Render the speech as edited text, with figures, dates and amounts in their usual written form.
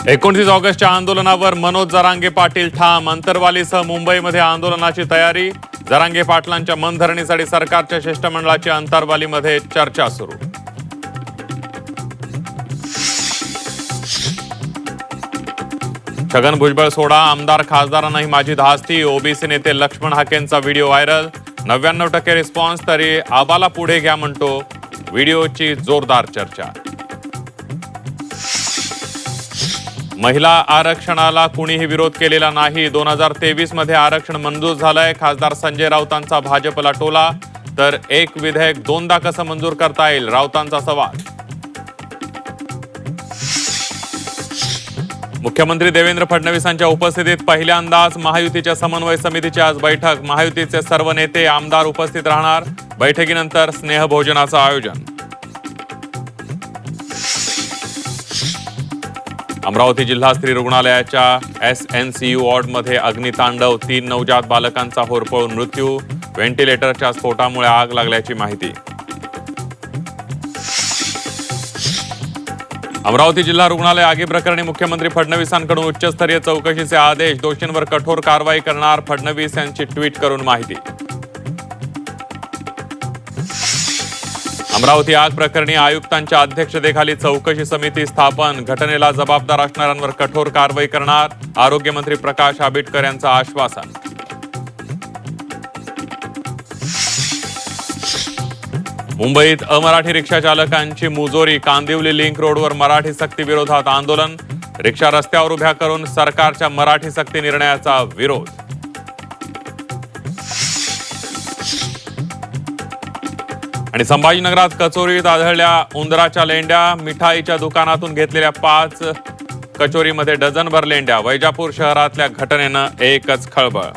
29 ऑगस्टच्या आंदोलनावर मनोज जरांगे पाटील ठाम. अंतरवालीसह मुंबईमध्ये आंदोलनाची तयारी. जरांगे पाटलांच्या मनधरणीसाठी सरकारच्या शिष्टमंडळाची अंतरवालीमध्ये चर्चा सुरू. छगन भुजबळ सोडा, आमदार खासदारांनाही माझी धास्ती. ओबीसी नेते लक्ष्मण हाकेंचा व्हिडिओ व्हायरल. 99% रिस्पॉन्स, तरी आबाला पुढे घ्या म्हणतो. व्हिडिओची जोरदार चर्चा. महिला आरक्षणाला कुणीही विरोध केलेला नाही. 2023 मध्ये आरक्षण मंजूर झालंय. खासदार संजय राऊतांचा भाजपला टोला. तर एक विधेयक दोनदा कसं मंजूर करता येईल, राऊतांचा सवाल. मुख्यमंत्री देवेंद्र फडणवीसांच्या उपस्थितीत पहिल्यांदाच महायुतीच्या समन्वय समितीची आज बैठक. महायुतीचे सर्व नेते आमदार उपस्थित राहणार. बैठकीनंतर स्नेहभोजनाचं आयोजन. अमरावती जिल्हा स्त्री रुग्णालयाच्या SNCU वॉर्डमध्ये अग्नितांडव. 3 नवजात बालकांचा होरपळून मृत्यू. व्हेंटिलेटरच्या स्फोटामुळे आग लागल्याची माहिती. अमरावती जिल्हा रुग्णालय आगी प्रकरणी मुख्यमंत्री फडणवीसांकडून उच्चस्तरीय चौकशीचे आदेश. दोषींवर कठोर कारवाई करणार. फडणवीस यांची ट्विट करून माहिती. अमरावती आग प्रकरणी आयुक्तांच्या अध्यक्षतेखाली चौकशी समिती स्थापन. घटनेला जबाबदार असणाऱ्यांवर कठोर कारवाई करणार. आरोग्यमंत्री प्रकाश आंबेडकर यांचं आश्वासन. मुंबईत अमराठी रिक्षा चालकांची मुजोरी. कांदिवली लिंक रोडवर मराठी सक्ती विरोधात आंदोलन. रिक्षा रस्त्यावर उभ्या करून सरकारच्या मराठी सक्ती निर्णयाचा विरोध. आणि संभाजीनगरात कचोरीत आढळल्या उंदराच्या लेंड्या. मिठाईच्या दुकानातून घेतलेल्या 5 कचोरीमध्ये डझनभर लेंड्या. वैजापूर शहरातल्या घटनेनं एकच खळबळ.